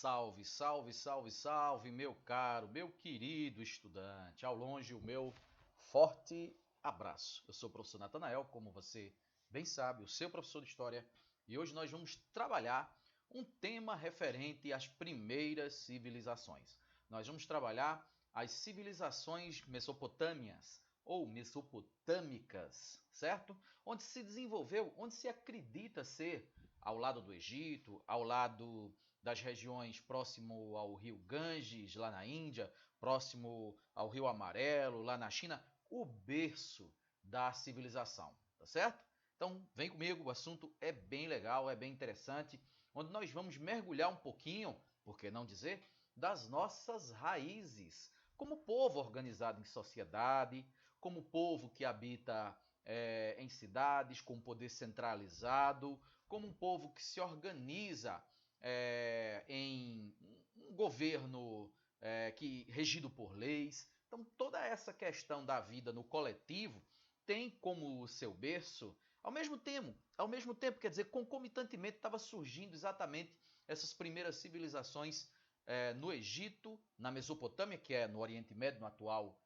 Salve, salve, salve, salve, meu caro, meu querido estudante. Ao longe, o meu forte abraço. Eu sou o professor Natanael, como você bem sabe, o seu professor de História, e hoje nós vamos trabalhar um tema referente às primeiras civilizações. Nós vamos trabalhar as civilizações mesopotâmias ou mesopotâmicas, certo? Onde se desenvolveu, onde se acredita ser ao lado do Egito, ao lado das regiões próximo ao rio Ganges, lá na Índia, próximo ao rio Amarelo, lá na China, o berço da civilização, tá certo? Então vem comigo, o assunto é bem legal, é bem interessante, onde nós vamos mergulhar um pouquinho, por que não dizer, das nossas raízes, como povo organizado em sociedade, como povo que habita em cidades com poder centralizado, como um povo que se organiza em um governo que regido por leis. Então, toda essa questão da vida no coletivo tem como seu berço, ao mesmo tempo, quer dizer, concomitantemente estava surgindo exatamente essas primeiras civilizações no Egito, na Mesopotâmia, que é no Oriente Médio, no atual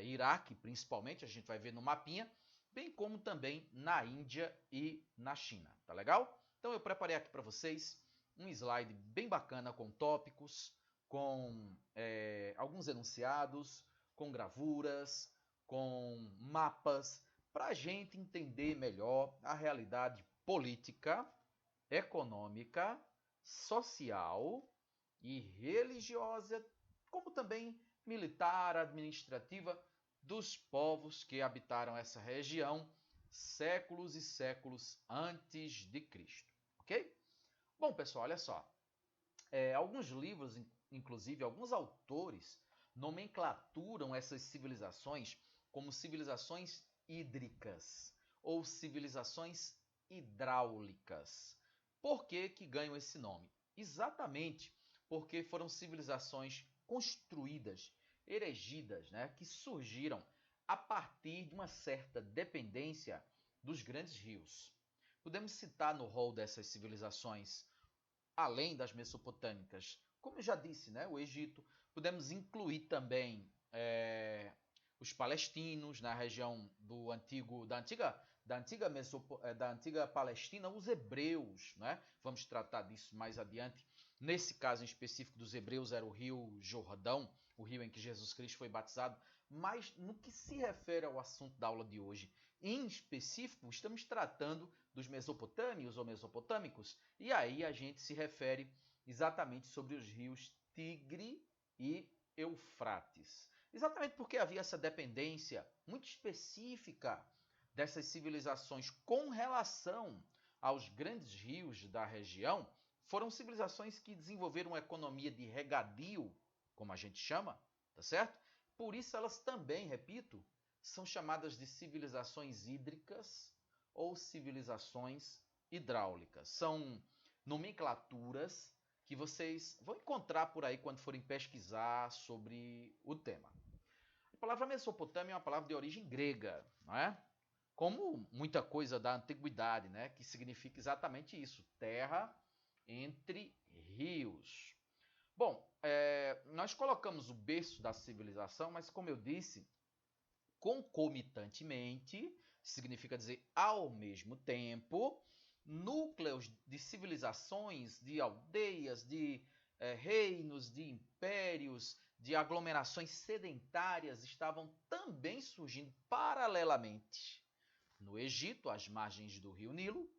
Iraque, principalmente, a gente vai ver no mapinha, bem como também na Índia e na China, tá legal? Então eu preparei aqui para vocês um slide bem bacana com tópicos, com alguns enunciados, com gravuras, com mapas, para a gente entender melhor a realidade política, econômica, social e religiosa, como também militar, administrativa, dos povos que habitaram essa região séculos e séculos antes de Cristo, ok? Bom, pessoal, olha só. Alguns livros, inclusive alguns autores, nomenclaturam essas civilizações como civilizações hídricas ou civilizações hidráulicas. Por que que ganham esse nome? Exatamente porque foram civilizações construídas, erigidas, né, que surgiram a partir de uma certa dependência dos grandes rios. Podemos citar no rol dessas civilizações, além das mesopotâmicas, como eu já disse, né, o Egito. Podemos incluir também os palestinos na região da antiga Palestina, os hebreus, né? Vamos tratar disso mais adiante. Nesse caso em específico dos hebreus era o rio Jordão, o rio em que Jesus Cristo foi batizado. Mas no que se refere ao assunto da aula de hoje, em específico, estamos tratando dos mesopotâmios ou mesopotâmicos, e aí a gente se refere exatamente sobre os rios Tigre e Eufrates. Exatamente porque havia essa dependência muito específica dessas civilizações com relação aos grandes rios da região. Foram civilizações que desenvolveram uma economia de regadio, como a gente chama, tá certo? Por isso elas também, repito, são chamadas de civilizações hídricas ou civilizações hidráulicas. São nomenclaturas que vocês vão encontrar por aí quando forem pesquisar sobre o tema. A palavra Mesopotâmia é uma palavra de origem grega, não é? Como muita coisa da antiguidade, né? Que significa exatamente isso, terra entre rios. Bom, nós colocamos o berço da civilização, mas como eu disse, concomitantemente, significa dizer ao mesmo tempo, núcleos de civilizações, de aldeias, de reinos, de impérios, de aglomerações sedentárias estavam também surgindo paralelamente. No Egito, às margens do rio Nilo,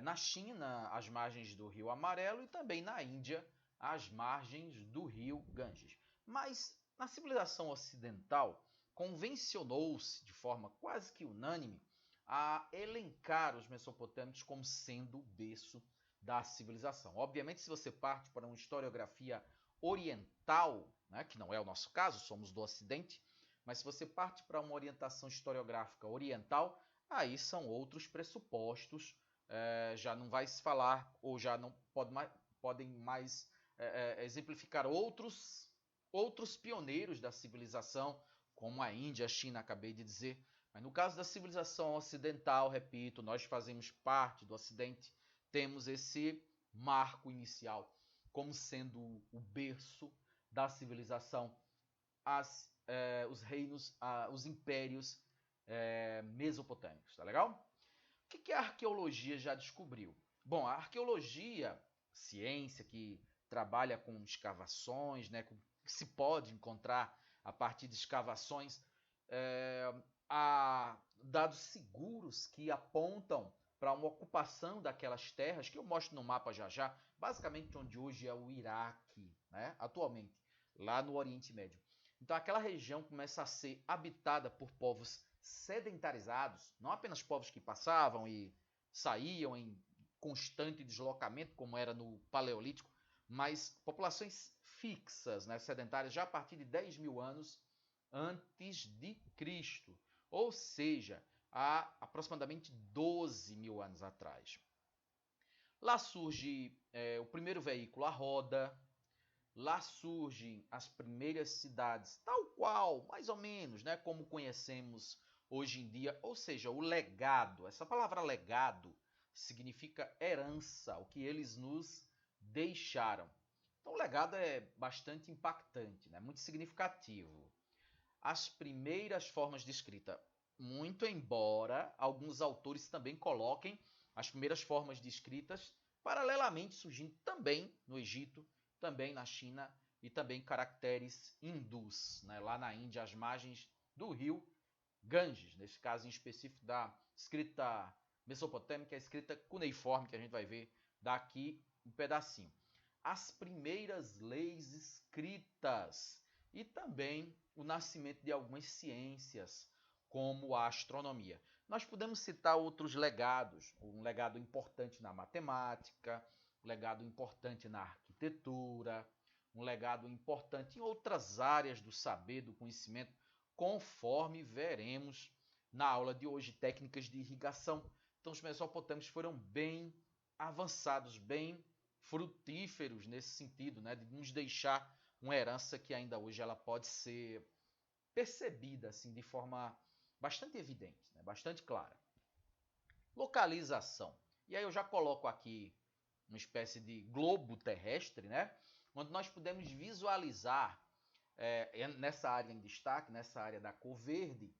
na China, às margens do rio Amarelo e também na Índia, às margens do rio Ganges. Mas na civilização ocidental, convencionou-se de forma quase que unânime a elencar os mesopotâmicos como sendo o berço da civilização. Obviamente, se você parte para uma historiografia oriental, né, que não é o nosso caso, somos do Ocidente, mas se você parte para uma orientação historiográfica oriental, aí são outros pressupostos, já não vai se falar, ou já não podem mais exemplificar outros pioneiros da civilização, como a Índia, a China, acabei de dizer. Mas no caso da civilização ocidental, repito, nós fazemos parte do Ocidente, temos esse marco inicial como sendo o berço da civilização, os reinos, os impérios mesopotâmicos, tá legal? O que a arqueologia já descobriu? Bom, a arqueologia, ciência que trabalha com escavações, né, com o que se pode encontrar a partir de escavações, há dados seguros que apontam para uma ocupação daquelas terras, que eu mostro no mapa já já, basicamente onde hoje é o Iraque, né, atualmente, lá no Oriente Médio. Então aquela região começa a ser habitada por povos sedentarizados, não apenas povos que passavam e saíam em constante deslocamento, como era no Paleolítico, mas populações fixas, né, sedentárias, já a partir de 10 mil anos antes de Cristo, ou seja, há aproximadamente 12 mil anos atrás. Lá surge o primeiro veículo, a roda. Lá surgem as primeiras cidades, tal qual, mais ou menos, né, como conhecemos hoje em dia, ou seja, o legado. Essa palavra legado significa herança, o que eles nos deixaram. Então o legado é bastante impactante, né, muito significativo. As primeiras formas de escrita, muito embora alguns autores também coloquem as primeiras formas de escritas paralelamente surgindo também no Egito, também na China e também caracteres hindus, né, lá na Índia, às margens do rio Ganges, nesse caso em específico da escrita mesopotâmica, a escrita cuneiforme, que a gente vai ver daqui um pedacinho. As primeiras leis escritas e também o nascimento de algumas ciências, como a astronomia. Nós podemos citar outros legados, um legado importante na matemática, um legado importante na arquitetura, um legado importante em outras áreas do saber, do conhecimento, conforme veremos na aula de hoje, técnicas de irrigação. Então os mesopotâmicos foram bem avançados, bem frutíferos nesse sentido, né, de nos deixar uma herança que ainda hoje ela pode ser percebida assim, de forma bastante evidente, né, bastante clara. Localização. E aí eu já coloco aqui uma espécie de globo terrestre, né, onde nós podemos visualizar nessa área em destaque, nessa área da cor verde,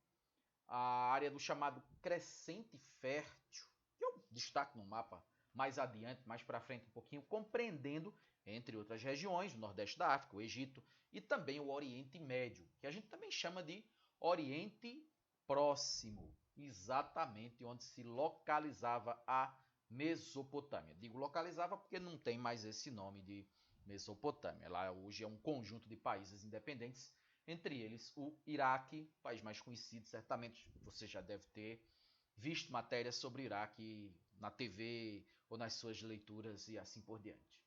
a área do chamado crescente fértil, que eu destaco no mapa mais adiante, mais para frente um pouquinho, compreendendo, entre outras regiões, o Nordeste da África, o Egito e também o Oriente Médio, que a gente também chama de Oriente Próximo, exatamente onde se localizava a Mesopotâmia. Digo localizava porque não tem mais esse nome de Mesopotâmia. Lá hoje é um conjunto de países independentes, entre eles o Iraque, país mais conhecido, certamente você já deve ter visto matérias sobre o Iraque na TV ou nas suas leituras e assim por diante.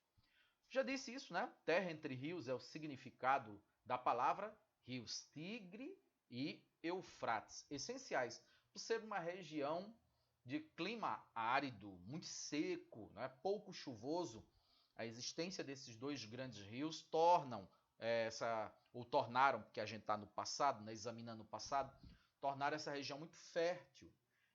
Já disse isso, né? Terra entre rios é o significado da palavra rios Tigre e Eufrates, essenciais por ser uma região de clima árido, muito seco, né? Pouco chuvoso. A existência desses dois grandes rios tornaram, porque a gente está no passado, né? Examinando o passado, tornaram essa região muito fértil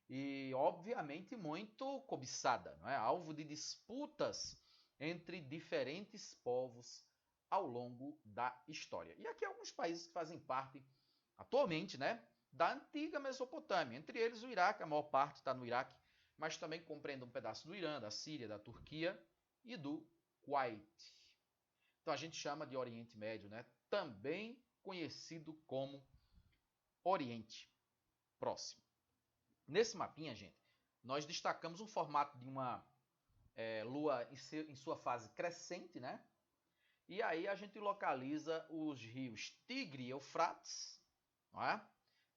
e, obviamente, muito cobiçada, não é? Alvo de disputas entre diferentes povos ao longo da história. E aqui alguns países que fazem parte, atualmente, né, da antiga Mesopotâmia. Entre eles o Iraque, a maior parte está no Iraque, mas também compreende um pedaço do Irã, da Síria, da Turquia e do Kuwait. Então a gente chama de Oriente Médio, né, também conhecido como Oriente Próximo. Nesse mapinha, gente, nós destacamos um formato de uma lua em sua fase crescente, né? E aí a gente localiza os rios Tigre e Eufrates, não é?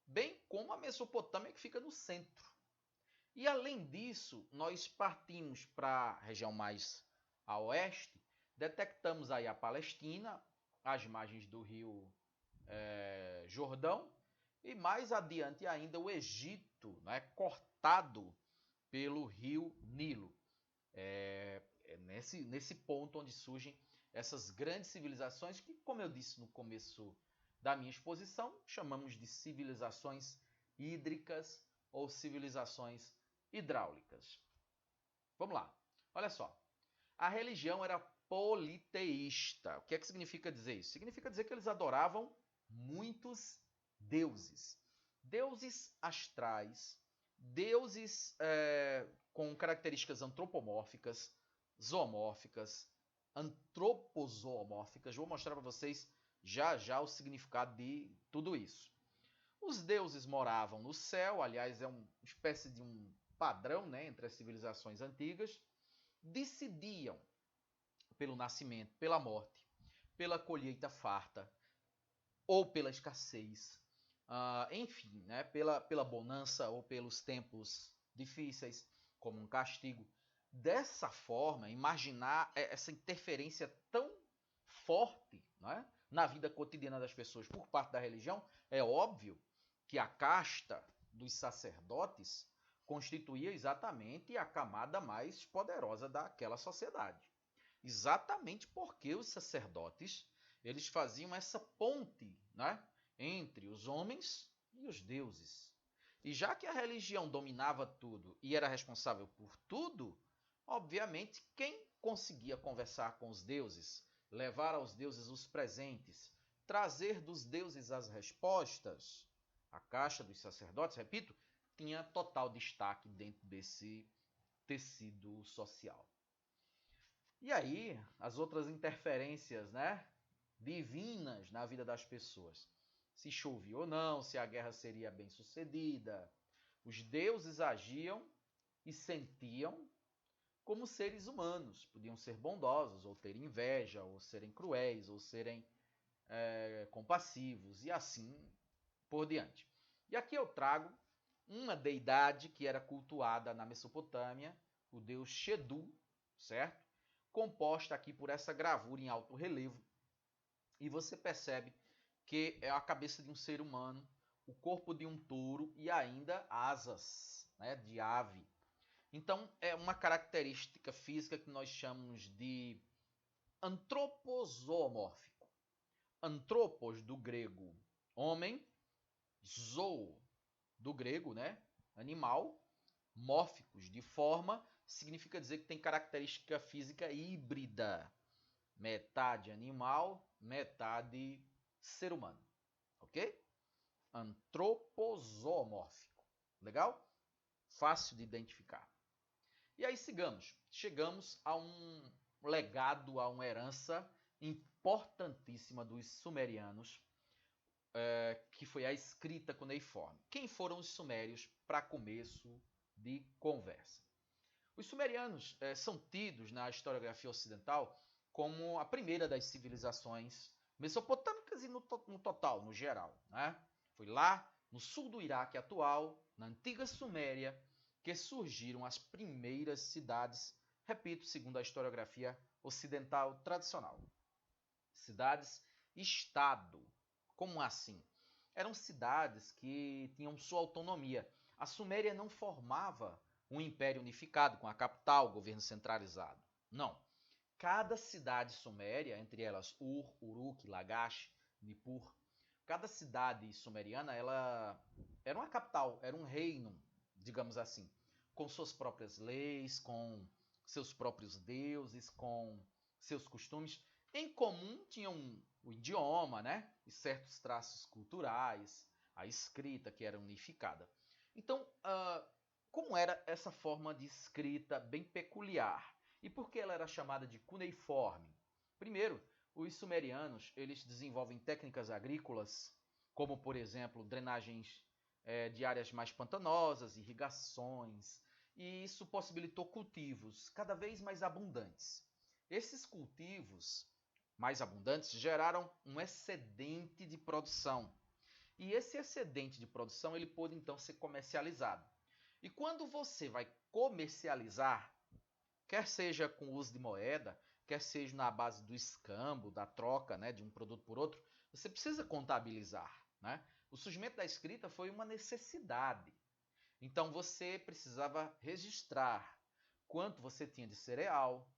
Bem como a Mesopotâmia, que fica no centro. E além disso, nós partimos para a região mais a oeste, detectamos aí a Palestina, as margens do rio Jordão, e mais adiante ainda o Egito, né, cortado pelo rio Nilo. É nesse ponto onde surgem essas grandes civilizações que, como eu disse no começo da minha exposição, chamamos de civilizações hídricas ou civilizações hidráulicas. Vamos lá, olha só. A religião era politeísta. O que é que significa dizer isso? Significa dizer que eles adoravam muitos deuses. Deuses astrais, deuses com características antropomórficas, zoomórficas, antropozoomórficas. Vou mostrar para vocês já já o significado de tudo isso. Os deuses moravam no céu, aliás, é uma espécie de um padrão, né, entre as civilizações antigas. Decidiam pelo nascimento, pela morte, pela colheita farta ou pela escassez, enfim, né, pela bonança ou pelos tempos difíceis, como um castigo. Dessa forma, imaginar essa interferência tão forte, né, na vida cotidiana das pessoas por parte da religião, é óbvio que a casta dos sacerdotes constituía exatamente a camada mais poderosa daquela sociedade. Exatamente porque os sacerdotes eles faziam essa ponte, né, entre os homens e os deuses. E já que a religião dominava tudo e era responsável por tudo, obviamente quem conseguia conversar com os deuses, levar aos deuses os presentes, trazer dos deuses as respostas, a caixa dos sacerdotes, repito, tinha total destaque dentro desse tecido social. E aí, as outras interferências, né, divinas na vida das pessoas. Se chovia ou não, se a guerra seria bem sucedida. Os deuses agiam e sentiam como seres humanos. Podiam ser bondosos, ou ter inveja, ou serem cruéis, ou serem compassivos, e assim por diante. E aqui eu trago uma deidade que era cultuada na Mesopotâmia, o deus Shedu, certo? Composta aqui por essa gravura em alto relevo. E você percebe que é a cabeça de um ser humano, o corpo de um touro e ainda asas, né, de ave. Então, é uma característica física que nós chamamos de antropozoomórfico. Antropos, do grego homem, zoo, do grego, né, animal, mórficos, de forma, significa dizer que tem característica física híbrida. Metade animal, metade ser humano. Ok? Antropozoomórfico. Legal? Fácil de identificar. E aí sigamos. Chegamos a um legado, a uma herança importantíssima dos sumerianos, que foi a escrita cuneiforme. Quem foram os sumérios para começo de conversa? Os sumerianos são tidos na historiografia ocidental como a primeira das civilizações mesopotâmicas e no total, no geral. Né? Foi lá, no sul do Iraque atual, na antiga Suméria, que surgiram as primeiras cidades, repito, segundo a historiografia ocidental tradicional. Cidades-estado. Como assim? Eram cidades que tinham sua autonomia. A Suméria não formava um império unificado com a capital, governo centralizado. Não. Cada cidade suméria, entre elas Ur, Uruk, Lagash, Nippur, cada cidade sumeriana ela era uma capital, era um reino, digamos assim, com suas próprias leis, com seus próprios deuses, com seus costumes. Em comum tinham o idioma, né? E certos traços culturais, a escrita que era unificada. Então, como era essa forma de escrita bem peculiar? E por que ela era chamada de cuneiforme? Primeiro, os sumerianos eles desenvolvem técnicas agrícolas, como por exemplo drenagens de áreas mais pantanosas, irrigações, e isso possibilitou cultivos cada vez mais abundantes. Esses cultivos mais abundantes geraram um excedente de produção. E esse excedente de produção ele pôde então ser comercializado. E quando você vai comercializar, quer seja com o uso de moeda, quer seja na base do escambo, da troca, né, de um produto por outro, você precisa contabilizar. Né? O surgimento da escrita foi uma necessidade. Então você precisava registrar quanto você tinha de cereal,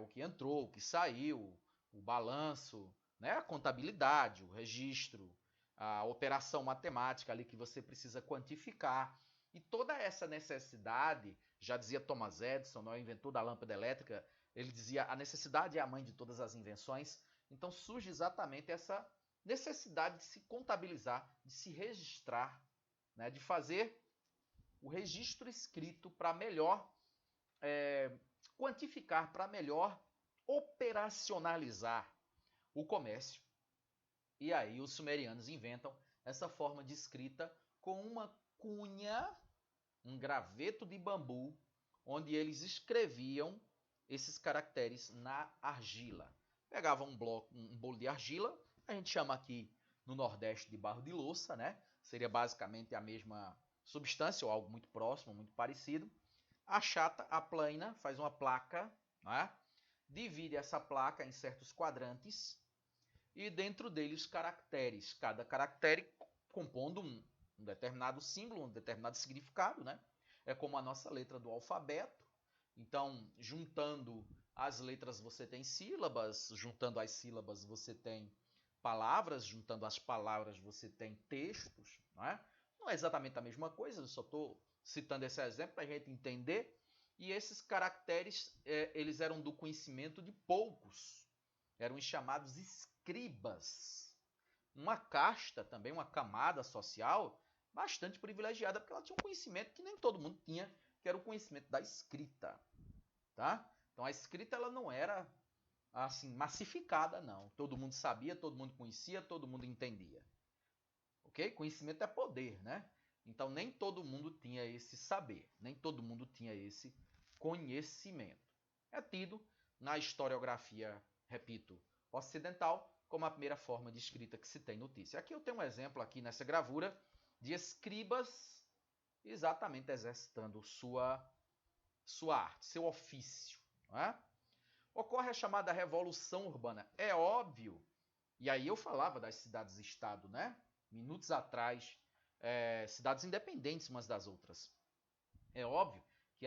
o que entrou, o que saiu, o balanço, né, a contabilidade, o registro, a operação matemática ali que você precisa quantificar. E toda essa necessidade, já dizia Thomas Edison, o inventor da lâmpada elétrica, Ele dizia: a necessidade é a mãe de todas as invenções. Então surge exatamente essa necessidade de se contabilizar, de se registrar, né, de fazer o registro escrito para melhor quantificar, para melhor operacionalizar o comércio. E aí os sumerianos inventam essa forma de escrita com uma cunha, um graveto de bambu, onde eles escreviam esses caracteres na argila. Pegavam um bolo de argila, a gente chama aqui no Nordeste de barro de louça, né? Seria basicamente a mesma substância ou algo muito próximo, muito parecido. Achata, aplana, faz uma placa, né? Divide essa placa em certos quadrantes e dentro dele os caracteres. Cada caractere compondo um determinado símbolo, um determinado significado, né? É como a nossa letra do alfabeto. Então, juntando as letras você tem sílabas, juntando as sílabas você tem palavras, juntando as palavras você tem textos, não é? Não é exatamente a mesma coisa, eu só estou citando esse exemplo para a gente entender. E esses caracteres, eles eram do conhecimento de poucos, eram os chamados escribas. Uma casta também, uma camada social bastante privilegiada, porque ela tinha um conhecimento que nem todo mundo tinha, que era o conhecimento da escrita. Tá? Então a escrita ela não era assim massificada, não. Todo mundo sabia, todo mundo conhecia, todo mundo entendia. Ok? Conhecimento é poder, né? Então nem todo mundo tinha esse saber, nem todo mundo tinha esse conhecimento. É tido na historiografia, repito, ocidental, como a primeira forma de escrita que se tem notícia. Aqui eu tenho um exemplo aqui nessa gravura de escribas exatamente exercitando sua arte, seu ofício. Não é? Ocorre a chamada Revolução Urbana. É óbvio, e aí eu falava das cidades-estado, né? Minutos atrás, cidades independentes umas das outras. É óbvio que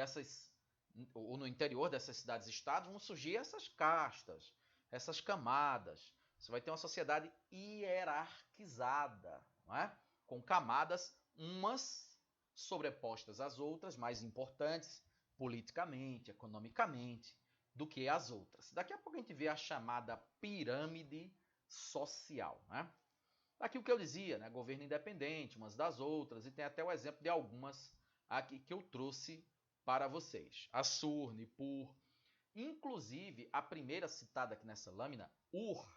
ou no interior dessas cidades-estado vão surgir essas castas, essas camadas. Você vai ter uma sociedade hierarquizada, não é? Com camadas, umas sobrepostas às outras, mais importantes politicamente, economicamente, do que as outras. Daqui a pouco a gente vê a chamada pirâmide social, né? Aqui o que eu dizia, né? Governo independente, umas das outras, e tem até o exemplo de algumas aqui que eu trouxe para vocês. Assur, Nippur, inclusive a primeira citada aqui nessa lâmina, Ur,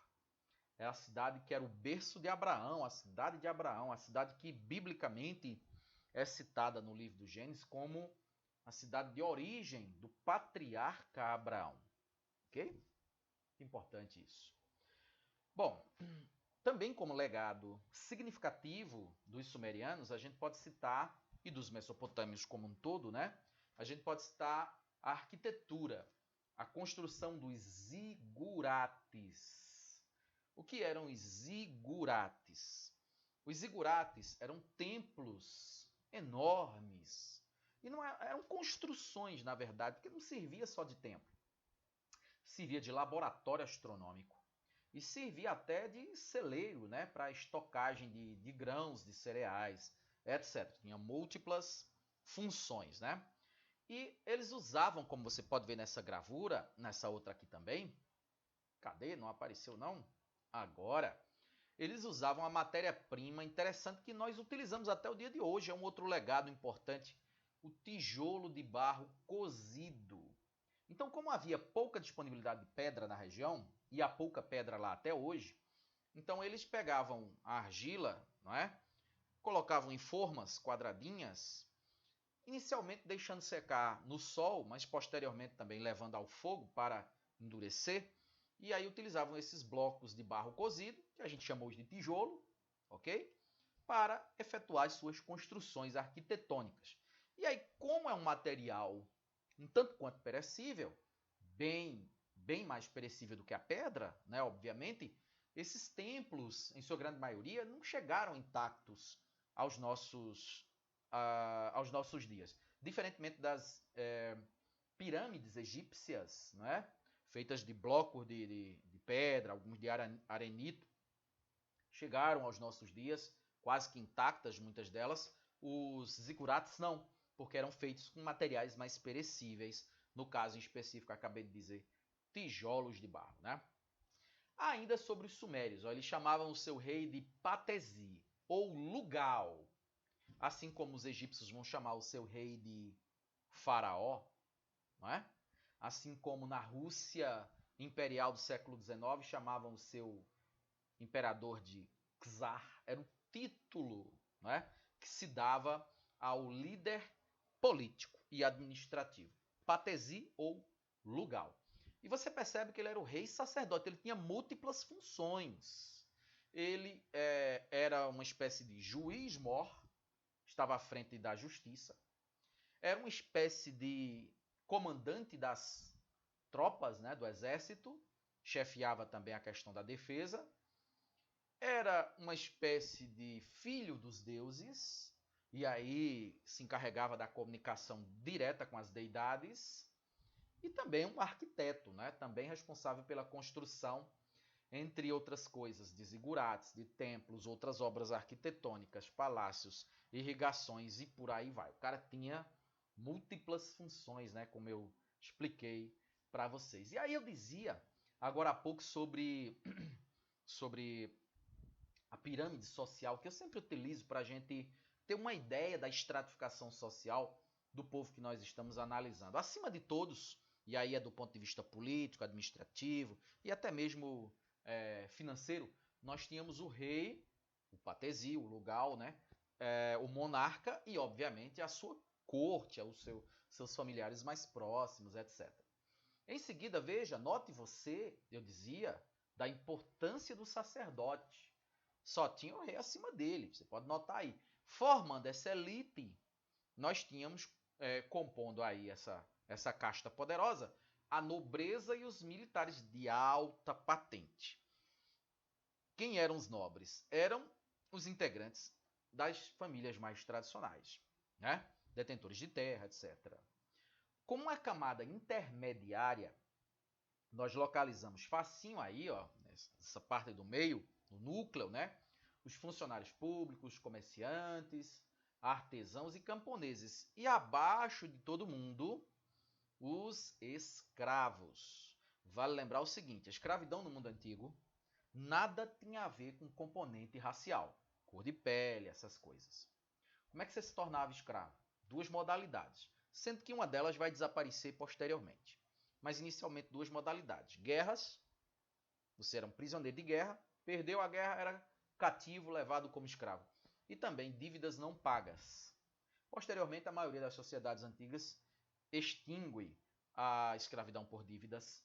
é a cidade que era o berço de Abraão, a cidade de Abraão, a cidade que biblicamente é citada no livro do Gênesis como a cidade de origem do patriarca Abraão. Ok? Importante isso. Bom, também como legado significativo dos sumerianos, a gente pode citar, e dos mesopotâmios como um todo, né? A gente pode citar a arquitetura, a construção dos zigurates. O que eram os zigurates? Os zigurates eram templos enormes. E não eram construções, na verdade, porque não servia só de templo. Servia de laboratório astronômico. E servia até de celeiro, né, para estocagem de grãos, de cereais, etc. Tinha múltiplas funções, né? E eles usavam, como você pode ver nessa gravura, nessa outra aqui também. Cadê? Não apareceu não? Agora. Eles usavam a matéria-prima interessante que nós utilizamos até o dia de hoje. É um outro legado importante. O tijolo de barro cozido. Então, como havia pouca disponibilidade de pedra na região, e há pouca pedra lá até hoje, então eles pegavam a argila, não é? Colocavam em formas quadradinhas, inicialmente deixando secar no sol, mas posteriormente também levando ao fogo para endurecer, e aí utilizavam esses blocos de barro cozido, que a gente chamou de tijolo, ok? Para efetuar as suas construções arquitetônicas. E aí, como é um material um tanto quanto perecível, bem mais perecível do que a pedra, né, obviamente, esses templos, em sua grande maioria, não chegaram intactos aos nossos dias. Diferentemente das pirâmides egípcias, né, feitas de blocos de pedra, alguns de arenito, chegaram aos nossos dias, quase que intactas, muitas delas. Os zigurates não, porque eram feitos com materiais mais perecíveis. No caso em específico, acabei de dizer, tijolos de barro, né? Ainda sobre os sumérios, ó, eles chamavam o seu rei de Patesi, ou Lugal, assim como os egípcios vão chamar o seu rei de Faraó, não é? Assim como na Rússia imperial do século XIX chamavam o seu imperador de czar, era um título, não é? Que se dava ao líder político e administrativo, Patesi ou Lugal. E você percebe que ele era o rei sacerdote, ele tinha múltiplas funções. Ele era uma espécie de juiz-mor, estava à frente da justiça, era uma espécie de comandante das tropas, né, do exército, chefiava também a questão da defesa, era uma espécie de filho dos deuses, e aí se encarregava da comunicação direta com as deidades, e também um arquiteto, né, também responsável pela construção, entre outras coisas, de zigurates, de templos, outras obras arquitetônicas, palácios, irrigações e por aí vai. O cara tinha múltiplas funções, né, como eu expliquei para vocês. E aí eu dizia agora há pouco sobre a pirâmide social, que eu sempre utilizo para a gente ter uma ideia da estratificação social do povo que nós estamos analisando. Acima de todos, e aí é do ponto de vista político, administrativo e até mesmo financeiro, nós tínhamos o rei, o Patesi, o Lugal, né? O monarca e, obviamente, a sua corte, seus familiares mais próximos, etc. Em seguida, veja, note você, eu dizia, da importância do sacerdote. Só tinha o rei acima dele, você pode notar aí. Formando essa elite, nós tínhamos, compondo aí essa casta poderosa, a nobreza e os militares de alta patente. Quem eram os nobres? Eram os integrantes das famílias mais tradicionais, né? Detentores de terra, etc. Como uma camada intermediária, nós localizamos facinho aí, ó, nessa parte do meio, no núcleo, né? Os funcionários públicos, comerciantes, artesãos e camponeses. E abaixo de todo mundo, os escravos. Vale lembrar o seguinte, a escravidão no mundo antigo nada tinha a ver com componente racial, cor de pele, essas coisas. Como é que você se tornava escravo? Duas modalidades, sendo que uma delas vai desaparecer posteriormente. Mas inicialmente duas modalidades. Guerras, você era um prisioneiro de guerra, perdeu a guerra, era cativo, levado como escravo. E também dívidas não pagas. Posteriormente, a maioria das sociedades antigas extingue a escravidão por dívidas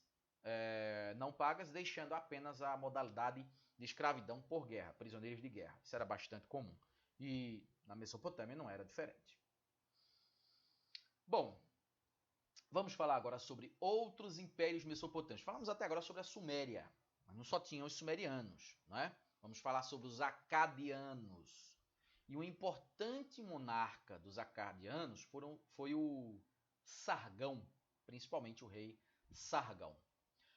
não pagas, deixando apenas a modalidade de escravidão por guerra, prisioneiros de guerra. Isso era bastante comum. E na Mesopotâmia não era diferente. Bom, vamos falar agora sobre outros impérios mesopotâmicos. Falamos até agora sobre a Suméria, mas não só tinham os sumerianos, não é? Vamos falar sobre os acadianos. E um importante monarca dos acadianos foi o Sargão, principalmente o rei Sargão.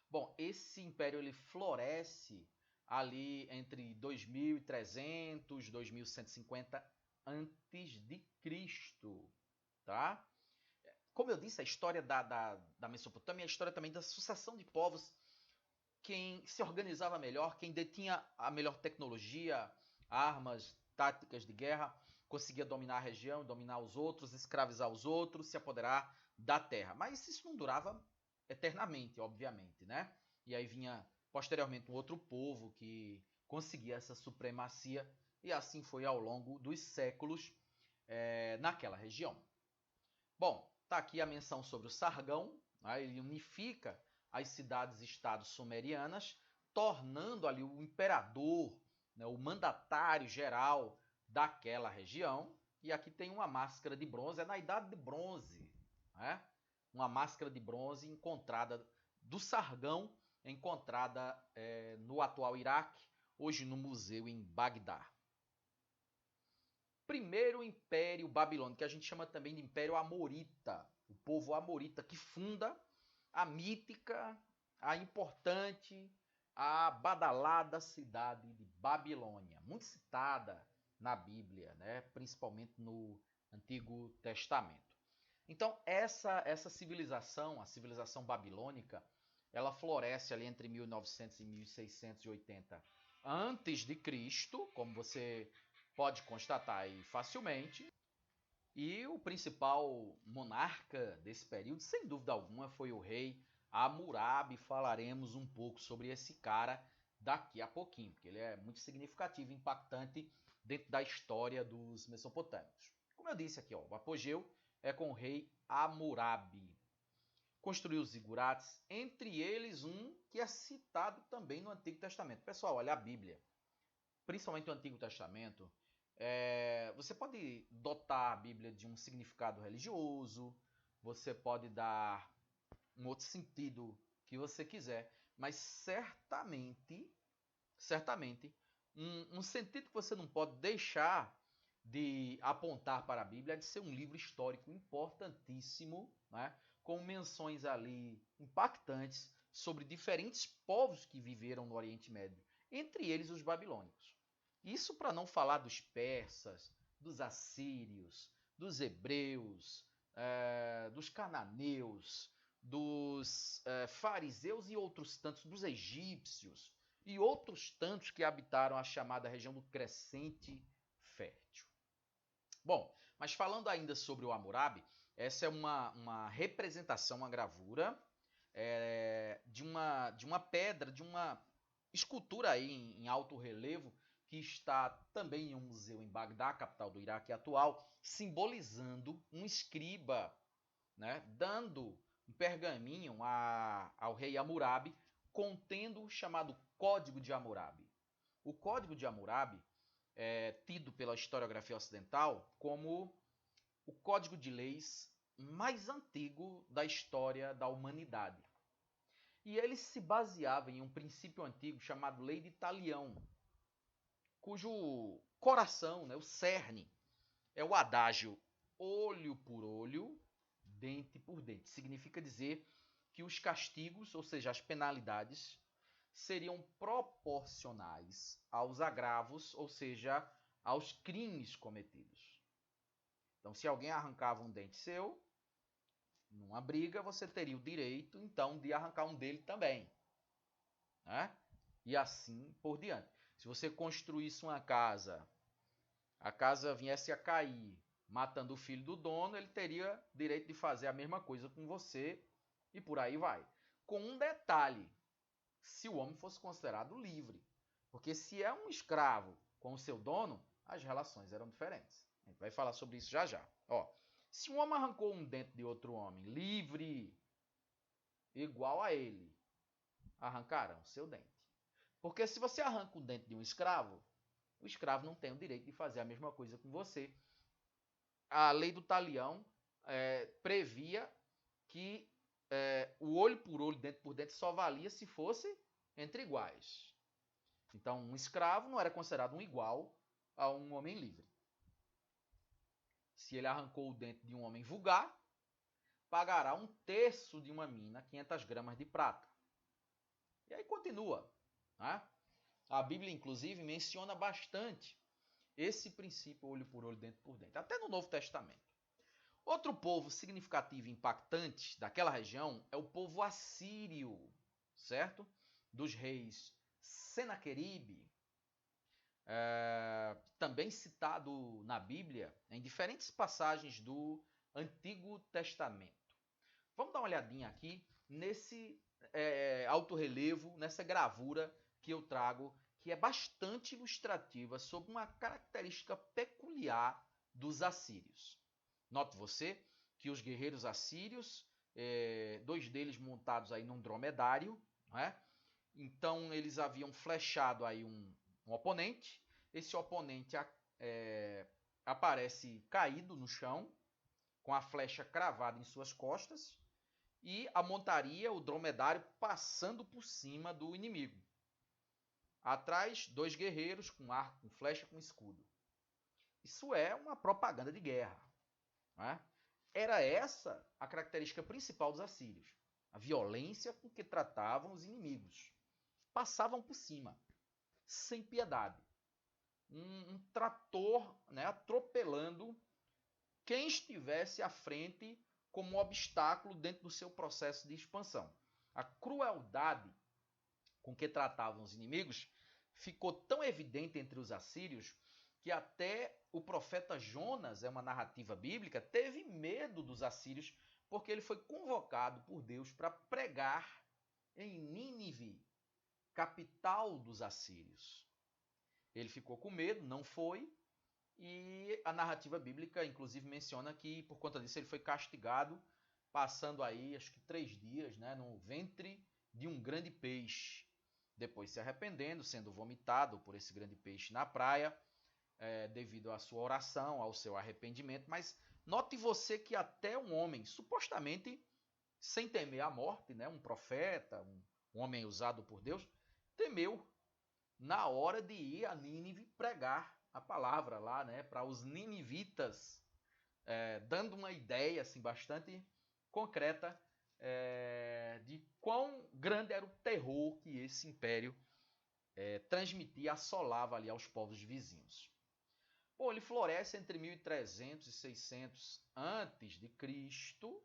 Bom, esse império ele floresce ali entre 2300 e 2150 a.C., tá? Como eu disse, a história da Mesopotâmia é a história também da sucessão de povos, quem se organizava melhor, quem detinha a melhor tecnologia, armas, táticas de guerra, conseguia dominar a região, dominar os outros, escravizar os outros, se apoderar da terra. Mas isso não durava eternamente, obviamente, né? E aí vinha posteriormente um outro povo que conseguia essa supremacia, e assim foi ao longo dos séculos naquela região. Bom, está aqui a menção sobre o Sargão, né? Ele unifica as cidades-estados sumerianas, tornando ali o imperador, né, o mandatário geral daquela região. E aqui tem uma máscara de bronze, é na Idade de Bronze, né? Uma máscara de bronze encontrada do Sargão, encontrada no atual Iraque, hoje no museu em Bagdá. Primeiro Império Babilônico, que a gente chama também de Império Amorita, o povo amorita que funda a mítica, a importante, a badalada cidade de Babilônia, muito citada na Bíblia, né? Principalmente no Antigo Testamento. Então, essa civilização, a civilização babilônica, ela floresce ali entre 1900 e 1680 antes de Cristo, como você pode constatar aí facilmente. E o principal monarca desse período, sem dúvida alguma, foi o rei Hammurabi. Falaremos um pouco sobre esse cara daqui a pouquinho, porque ele é muito significativo e impactante dentro da história dos mesopotâmicos. Como eu disse aqui, ó, o apogeu é com o rei Hammurabi. Construiu os zigurates, entre eles um que é citado também no Antigo Testamento. Pessoal, olha a Bíblia, principalmente o Antigo Testamento. Você pode dotar a Bíblia de um significado religioso, você pode dar um outro sentido que você quiser, mas certamente, um sentido que você não pode deixar de apontar para a Bíblia é de ser um livro histórico importantíssimo, né, com menções ali impactantes sobre diferentes povos que viveram no Oriente Médio, entre eles os babilônicos. Isso para não falar dos persas, dos assírios, dos hebreus, dos cananeus, dos fariseus e outros tantos, dos egípcios e outros tantos que habitaram a chamada região do Crescente Fértil. Bom, mas falando ainda sobre o Hammurabi, essa é uma representação, uma gravura de uma pedra, de uma escultura aí em alto relevo, que está também em um museu em Bagdá, capital do Iraque atual, simbolizando um escriba, né, dando um pergaminho ao rei Hammurabi, contendo o chamado Código de Hammurabi. O Código de Hammurabi é tido pela historiografia ocidental como o código de leis mais antigo da história da humanidade. E ele se baseava em um princípio antigo chamado Lei de Talião, cujo coração, né, o cerne, é o adágio olho por olho, dente por dente. Significa dizer que os castigos, ou seja, as penalidades, seriam proporcionais aos agravos, ou seja, aos crimes cometidos. Então, se alguém arrancava um dente seu, numa briga, você teria o direito, então, de arrancar um dele também, né? E assim por diante. Se você construísse uma casa, a casa viesse a cair, matando o filho do dono, ele teria direito de fazer a mesma coisa com você e por aí vai. Com um detalhe, se o homem fosse considerado livre. Porque se é um escravo com o seu dono, as relações eram diferentes. A gente vai falar sobre isso já já. Ó, se um homem arrancou um dente de outro homem livre, igual a ele, arrancarão seu dente. Porque se você arranca o dente de um escravo, o escravo não tem o direito de fazer a mesma coisa com você. A lei do talião previa que o olho por olho, dente por dente, só valia se fosse entre iguais. Então, um escravo não era considerado um igual a um homem livre. Se ele arrancou o dente de um homem vulgar, pagará 1/3 de uma mina, 500 gramas de prata. E aí continua, né? A Bíblia, inclusive, menciona bastante esse princípio olho por olho, dente por dente, até no Novo Testamento. Outro povo significativo e impactante daquela região é o povo assírio, certo? Dos reis Senaqueribe, também citado na Bíblia em diferentes passagens do Antigo Testamento. Vamos dar uma olhadinha aqui nesse alto relevo, nessa gravura que eu trago, que é bastante ilustrativa sobre uma característica peculiar dos assírios. Note você que os guerreiros assírios, 2 deles montados aí num dromedário, né? Então eles haviam flechado aí um oponente. Esse oponente aparece caído no chão, com a flecha cravada em suas costas, e a montaria, o dromedário, passando por cima do inimigo. Atrás, 2 guerreiros com arco, com flecha, com escudo. Isso é uma propaganda de guerra, né? Era essa a característica principal dos assírios. A violência com que tratavam os inimigos. Passavam por cima, sem piedade. Um trator, né, atropelando quem estivesse à frente como um obstáculo dentro do seu processo de expansão. a crueldade com que tratavam os inimigos ficou tão evidente entre os assírios que até o profeta Jonas, é uma narrativa bíblica, teve medo dos assírios porque ele foi convocado por Deus para pregar em Nínive, capital dos assírios. Ele ficou com medo, não foi, e a narrativa bíblica inclusive menciona que por conta disso ele foi castigado, passando aí acho que 3 dias, né, no ventre de um grande peixe, depois se arrependendo, sendo vomitado por esse grande peixe na praia, devido à sua oração, ao seu arrependimento. Mas note você que até um homem, supostamente sem temer a morte, né, um profeta, um homem usado por Deus, temeu na hora de ir a Nínive pregar a palavra lá, né, para os ninivitas, dando uma ideia assim, bastante concreta de quão grande era o terror que esse império transmitia, assolava ali aos povos vizinhos. Bom, ele floresce entre 1300 e 600 antes de Cristo,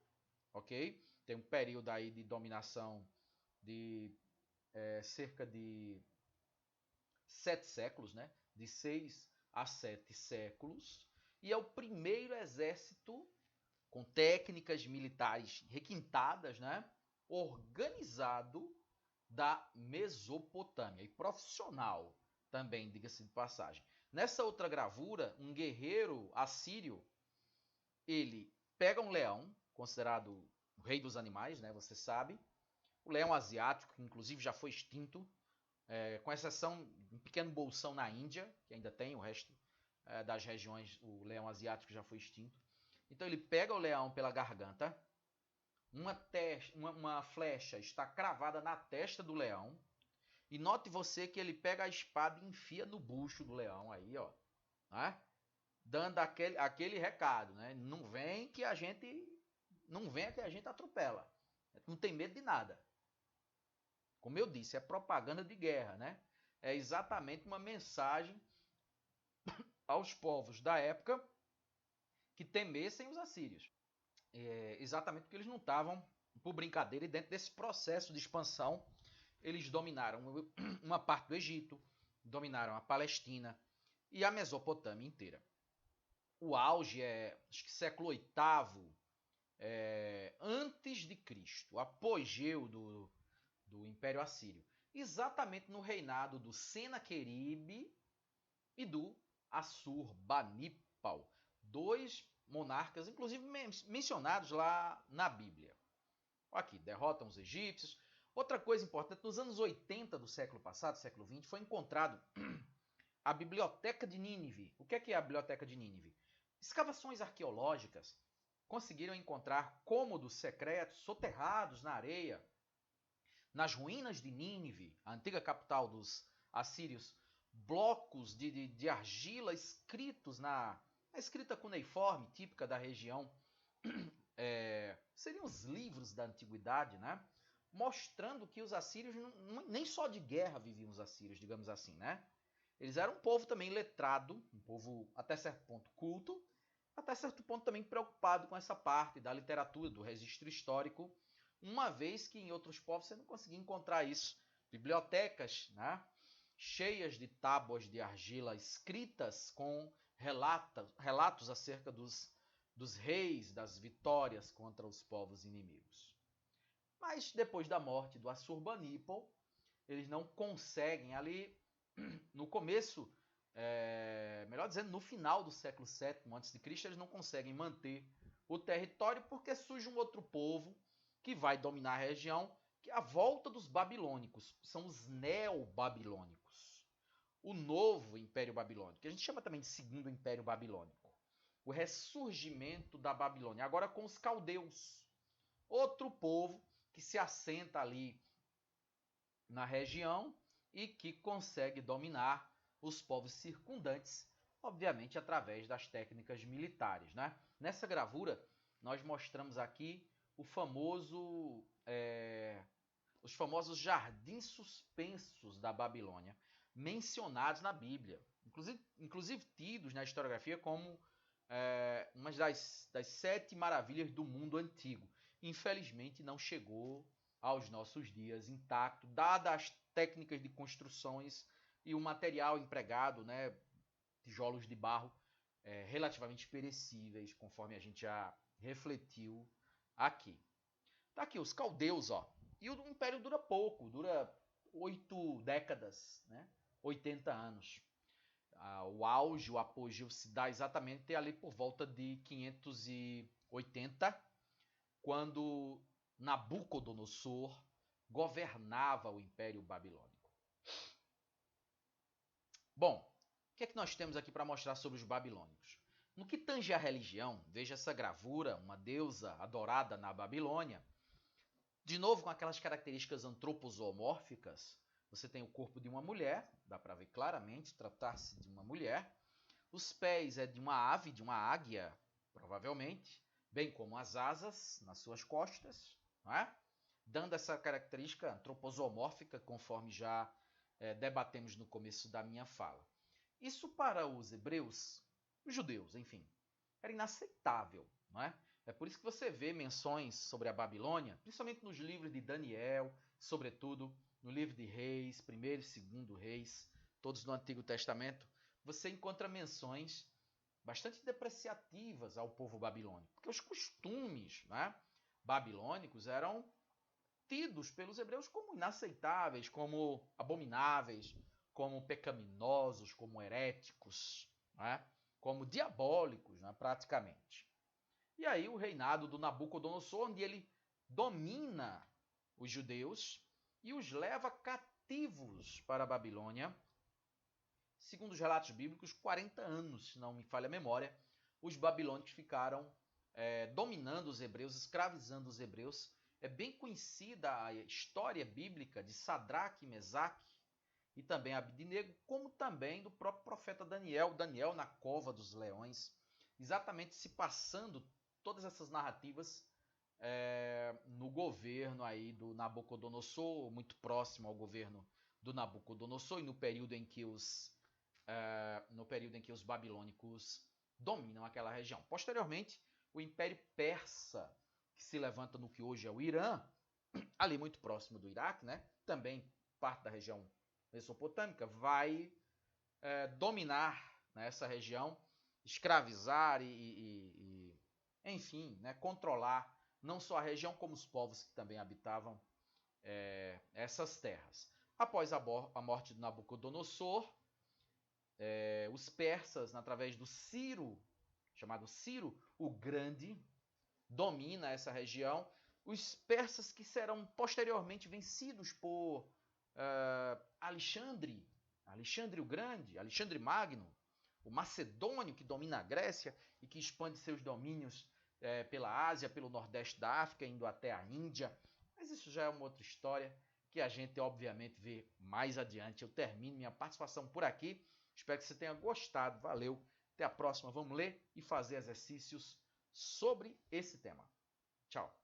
ok? Tem um período aí de dominação de cerca de 7 séculos, né? De 6 a 7 séculos. E é o primeiro exército com técnicas militares requintadas, né? Organizado da Mesopotâmia e profissional também, diga-se de passagem. Nessa outra gravura, um guerreiro assírio, ele pega um leão, considerado o rei dos animais, né, você sabe, o leão asiático, que inclusive já foi extinto, com exceção de um pequeno bolsão na Índia, que ainda tem, o resto das regiões, o leão asiático já foi extinto. Então ele pega o leão pela garganta, uma flecha está cravada na testa do leão, e note você que ele pega a espada e enfia no bucho do leão aí, ó, né? Dando aquele recado, né? Não venha que a gente atropela. Não tem medo de nada. Como eu disse, é propaganda de guerra, né? É exatamente uma mensagem aos povos da época que temessem os assírios. Exatamente porque eles não estavam por brincadeira, e dentro desse processo de expansão eles dominaram uma parte do Egito, dominaram a Palestina e a Mesopotâmia inteira. O auge acho que século VIII antes de Cristo, o apogeu do Império Assírio, exatamente no reinado do Senaqueribe e do Assurbanipal, 2 monarcas, inclusive mencionados lá na Bíblia. Aqui, derrotam os egípcios. Outra coisa importante, nos anos 80 do século passado, século XX, foi encontrado a Biblioteca de Nínive. O que é a Biblioteca de Nínive? Escavações arqueológicas conseguiram encontrar cômodos secretos soterrados na areia, nas ruínas de Nínive, a antiga capital dos assírios, blocos de argila escritos na escrita cuneiforme, típica da região. Seriam os livros da antiguidade, né? Mostrando que os assírios, nem só de guerra viviam os assírios, digamos assim, né? Eles eram um povo também letrado, um povo até certo ponto culto, até certo ponto também preocupado com essa parte da literatura, do registro histórico, uma vez que em outros povos você não conseguia encontrar isso. Bibliotecas, né, cheias de tábuas de argila escritas com relatos acerca dos reis, das vitórias contra os povos inimigos. Mas depois da morte do Assurbanipal, eles não conseguem ali no começo, melhor dizendo, no final do século VII a.C., eles não conseguem manter o território porque surge um outro povo que vai dominar a região, que é a volta dos babilônicos, são os neobabilônicos. O novo Império Babilônico, que a gente chama também de Segundo Império Babilônico. O ressurgimento da Babilônia, agora com os caldeus. Outro povo que se assenta ali na região e que consegue dominar os povos circundantes, obviamente através das técnicas militares, né? Nessa gravura, nós mostramos aqui os famosos jardins suspensos da Babilônia, mencionados na Bíblia, inclusive tidos na historiografia como uma das 7 maravilhas do mundo antigo. Infelizmente não chegou aos nossos dias intacto, dadas as técnicas de construções e o material empregado, né, tijolos de barro relativamente perecíveis, conforme a gente já refletiu aqui. Tá aqui os caldeus, ó. E o império dura pouco, dura 8 décadas, né? 80 anos. O auge, o apogeu se dá exatamente ali por volta de 580, quando Nabucodonosor governava o Império Babilônico. Bom, o que é que nós temos aqui para mostrar sobre os babilônicos? No que tange à religião, veja essa gravura, uma deusa adorada na Babilônia, de novo com aquelas características antroposomórficas. Você tem o corpo de uma mulher, dá para ver claramente, tratar-se de uma mulher. Os pés é de uma ave, de uma águia, provavelmente, bem como as asas nas suas costas, não é? Dando essa característica antroposomórfica, conforme já debatemos no começo da minha fala. Isso para os hebreus, os judeus, enfim, era inaceitável, não é? É por isso que você vê menções sobre a Babilônia, principalmente nos livros de Daniel, sobretudo no livro de Reis, 1º e 2º Reis, todos no Antigo Testamento, você encontra menções bastante depreciativas ao povo babilônico, porque os costumes, né, babilônicos eram tidos pelos hebreus como inaceitáveis, como abomináveis, como pecaminosos, como heréticos, né, como diabólicos, né, praticamente. E aí o reinado do Nabucodonosor, onde ele domina os judeus e os leva cativos para a Babilônia. Segundo os relatos bíblicos, 40 anos, se não me falha a memória, os babilônicos ficaram dominando os hebreus, escravizando os hebreus. É bem conhecida a história bíblica de Sadraque, Mesaque e também Abidnego, como também do próprio profeta Daniel, Daniel na cova dos leões, exatamente se passando todas essas narrativas no governo aí do Nabucodonosor, muito próximo ao governo do Nabucodonosor, e no período em que os babilônicos dominam aquela região. Posteriormente, o Império Persa, que se levanta no que hoje é o Irã, ali muito próximo do Iraque, né? Também parte da região mesopotâmica, vai dominar, né, essa região, escravizar e enfim, né, controlar não só a região, como os povos que também habitavam essas terras. Após a morte de Nabucodonosor, os persas, através do Ciro, chamado Ciro o Grande, domina essa região. Os persas que serão posteriormente vencidos por Alexandre o Grande, Alexandre Magno, o macedônio que domina a Grécia e que expande seus domínios pela Ásia, pelo Nordeste da África, indo até a Índia. Mas isso já é uma outra história que a gente, obviamente, vê mais adiante. Eu termino minha participação por aqui. Espero que você tenha gostado. Valeu. Até a próxima. Vamos ler e fazer exercícios sobre esse tema. Tchau.